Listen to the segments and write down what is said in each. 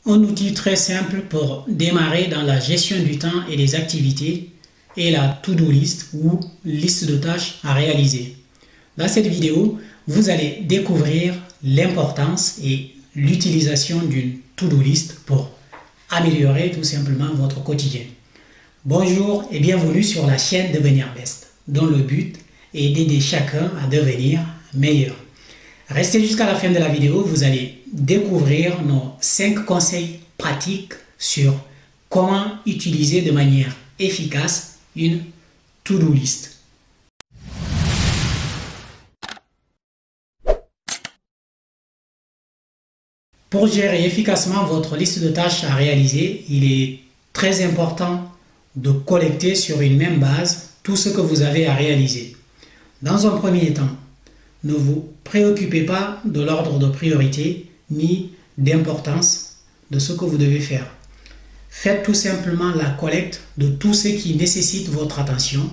Un outil très simple pour démarrer dans la gestion du temps et des activités est la to-do list ou liste de tâches à réaliser. Dans cette vidéo, vous allez découvrir l'importance et l'utilisation d'une to-do list pour améliorer tout simplement votre quotidien. Bonjour et bienvenue sur la chaîne Devenir Best, dont le but est d'aider chacun à devenir meilleur. Restez jusqu'à la fin de la vidéo, vous allez découvrir nos 5 conseils pratiques sur comment utiliser de manière efficace une to-do list. Pour gérer efficacement votre liste de tâches à réaliser, il est très important de collecter sur une même base tout ce que vous avez à réaliser. Dans un premier temps, ne vous préoccupez pas de l'ordre de priorité ni d'importance de ce que vous devez faire. Faites tout simplement la collecte de tout ce qui nécessite votre attention.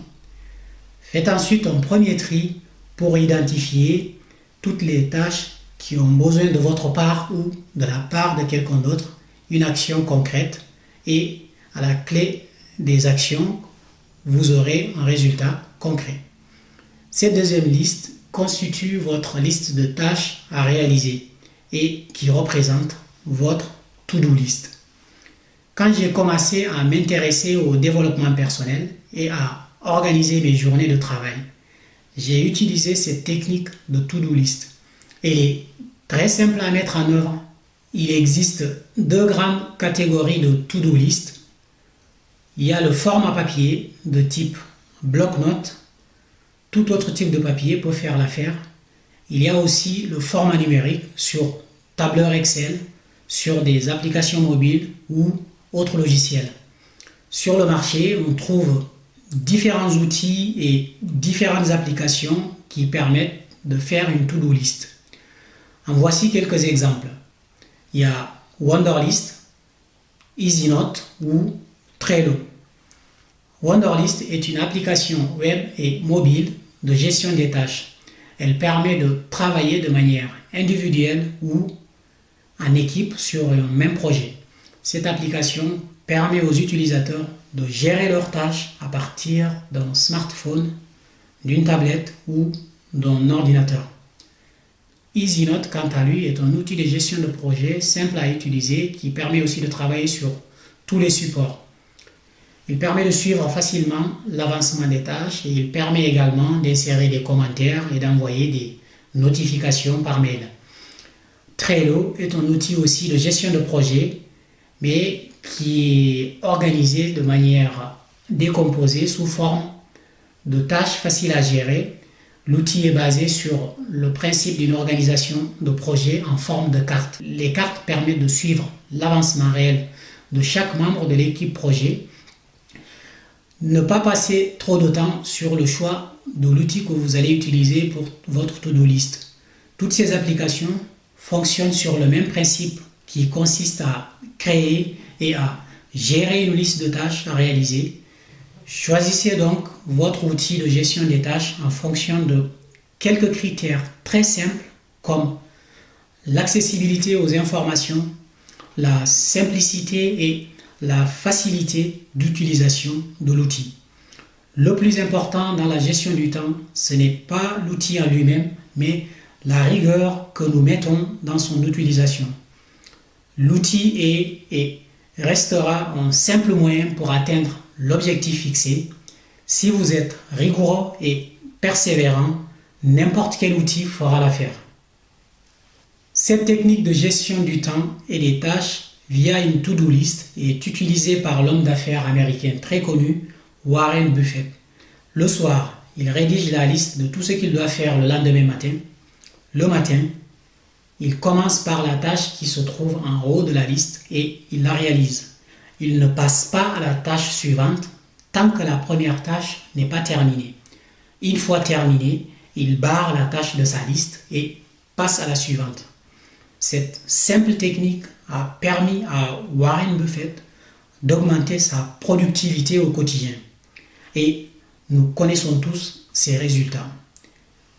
Faites ensuite un premier tri pour identifier toutes les tâches qui ont besoin de votre part ou de la part de quelqu'un d'autre, une action concrète, et à la clé des actions, vous aurez un résultat concret. Cette deuxième liste constitue votre liste de tâches à réaliser et qui représente votre to-do list. Quand j'ai commencé à m'intéresser au développement personnel et à organiser mes journées de travail, j'ai utilisé cette technique de to-do list. Elle est très simple à mettre en œuvre. Il existe 2 grandes catégories de to-do list. Il y a le format papier de type bloc-notes. Tout autre type de papier peut faire l'affaire. Il y a aussi le format numérique sur tableur Excel, sur des applications mobiles ou autres logiciels. Sur le marché, on trouve différents outils et différentes applications qui permettent de faire une to-do list. En voici quelques exemples. Il y a Wunderlist, EasyNote ou Trello. Wunderlist est une application web et mobile de gestion des tâches. Elle permet de travailler de manière individuelle ou en équipe sur un même projet. Cette application permet aux utilisateurs de gérer leurs tâches à partir d'un smartphone, d'une tablette ou d'un ordinateur. EasyNote, quant à lui, est un outil de gestion de projet simple à utiliser qui permet aussi de travailler sur tous les supports. Il permet de suivre facilement l'avancement des tâches et il permet également d'insérer des commentaires et d'envoyer des notifications par mail. Trello est un outil aussi de gestion de projet, mais qui est organisé de manière décomposée sous forme de tâches faciles à gérer. L'outil est basé sur le principe d'une organisation de projet en forme de cartes. Les cartes permettent de suivre l'avancement réel de chaque membre de l'équipe projet. Ne pas passer trop de temps sur le choix de l'outil que vous allez utiliser pour votre to-do list. Toutes ces applications fonctionnent sur le même principe qui consiste à créer et à gérer une liste de tâches à réaliser. Choisissez donc votre outil de gestion des tâches en fonction de quelques critères très simples comme l'accessibilité aux informations, la simplicité et la facilité d'utilisation de l'outil. Le plus important dans la gestion du temps, ce n'est pas l'outil en lui-même, mais la rigueur que nous mettons dans son utilisation. L'outil est et restera un simple moyen pour atteindre l'objectif fixé. Si vous êtes rigoureux et persévérant, n'importe quel outil fera l'affaire. Cette technique de gestion du temps et des tâches via une to-do list est utilisée par l'homme d'affaires américain très connu, Warren Buffett. Le soir, il rédige la liste de tout ce qu'il doit faire le lendemain matin. Le matin, il commence par la tâche qui se trouve en haut de la liste et il la réalise. Il ne passe pas à la tâche suivante tant que la première tâche n'est pas terminée. Une fois terminée, il barre la tâche de sa liste et passe à la suivante. Cette simple technique a permis à Warren Buffett d'augmenter sa productivité au quotidien. Et nous connaissons tous ses résultats.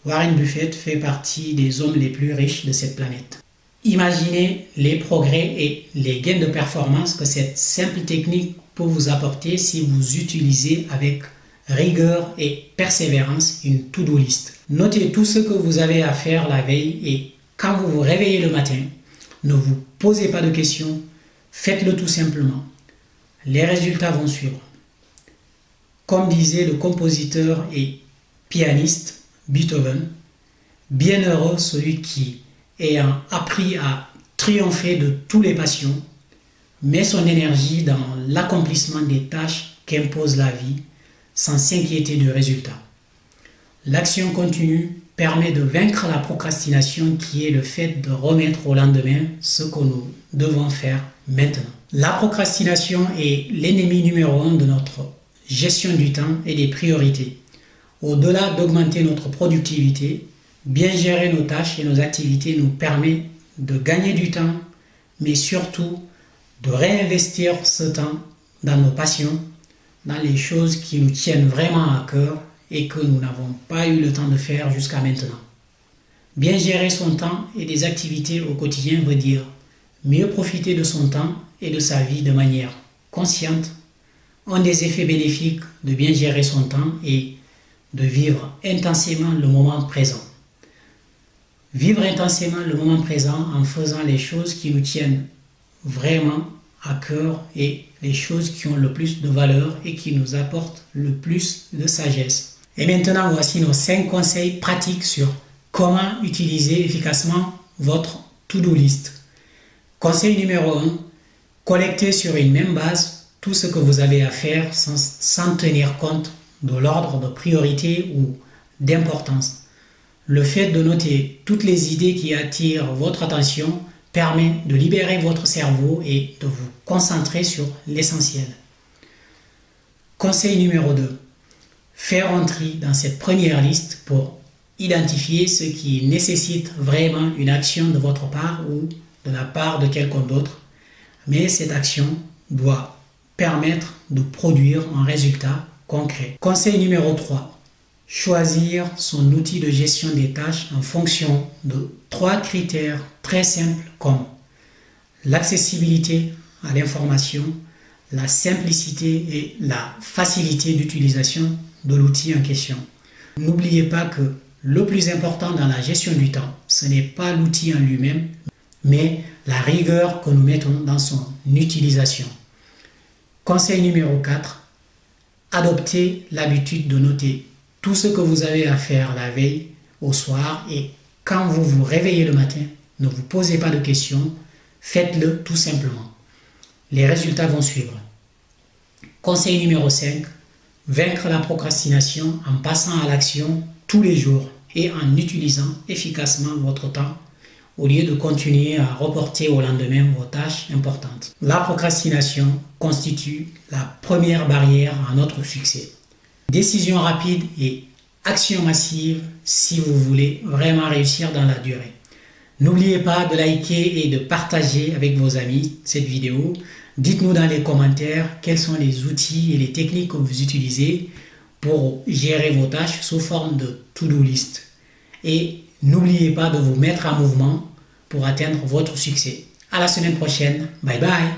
Warren Buffett fait partie des hommes les plus riches de cette planète. Imaginez les progrès et les gains de performance que cette simple technique peut vous apporter si vous utilisez avec rigueur et persévérance une to-do list. Notez tout ce que vous avez à faire la veille et quand vous vous réveillez le matin, ne vous posez pas de questions, faites-le tout simplement. Les résultats vont suivre. Comme disait le compositeur et pianiste Beethoven, bienheureux celui qui, ayant appris à triompher de toutes les passions, met son énergie dans l'accomplissement des tâches qu'impose la vie sans s'inquiéter du résultat. L'action continue permet de vaincre la procrastination qui est le fait de remettre au lendemain ce que nous devons faire maintenant. La procrastination est l'ennemi numéro 1 de notre gestion du temps et des priorités. Au-delà d'augmenter notre productivité, bien gérer nos tâches et nos activités nous permet de gagner du temps, mais surtout de réinvestir ce temps dans nos passions, dans les choses qui nous tiennent vraiment à cœur et que nous n'avons pas eu le temps de faire jusqu'à maintenant. Bien gérer son temps et des activités au quotidien veut dire mieux profiter de son temps et de sa vie de manière consciente. Un des effets bénéfiques de bien gérer son temps est de vivre intensément le moment présent. Vivre intensément le moment présent en faisant les choses qui nous tiennent vraiment à cœur et les choses qui ont le plus de valeur et qui nous apportent le plus de sagesse. Et maintenant, voici nos 5 conseils pratiques sur comment utiliser efficacement votre to-do list. Conseil numéro 1, collectez sur une même base tout ce que vous avez à faire sans tenir compte de l'ordre de priorité ou d'importance. Le fait de noter toutes les idées qui attirent votre attention permet de libérer votre cerveau et de vous concentrer sur l'essentiel. Conseil numéro 2. Faire un tri dans cette première liste pour identifier ce qui nécessite vraiment une action de votre part ou de la part de quelqu'un d'autre, mais cette action doit permettre de produire un résultat concret. Conseil numéro 3. Choisir son outil de gestion des tâches en fonction de 3 critères très simples comme l'accessibilité à l'information, la simplicité et la facilité d'utilisation de l'outil en question. N'oubliez pas que le plus important dans la gestion du temps, ce n'est pas l'outil en lui-même, mais la rigueur que nous mettons dans son utilisation. Conseil numéro 4. Adoptez l'habitude de noter tout ce que vous avez à faire la veille au soir et quand vous vous réveillez le matin, ne vous posez pas de questions, faites-le tout simplement. Les résultats vont suivre. Conseil numéro 5. Vaincre la procrastination en passant à l'action tous les jours et en utilisant efficacement votre temps au lieu de continuer à reporter au lendemain vos tâches importantes. La procrastination constitue la première barrière à notre succès. Décision rapide et action massive si vous voulez vraiment réussir dans la durée. N'oubliez pas de liker et de partager avec vos amis cette vidéo. Dites-nous dans les commentaires quels sont les outils et les techniques que vous utilisez pour gérer vos tâches sous forme de to-do list. Et n'oubliez pas de vous mettre en mouvement pour atteindre votre succès. À la semaine prochaine. Bye bye.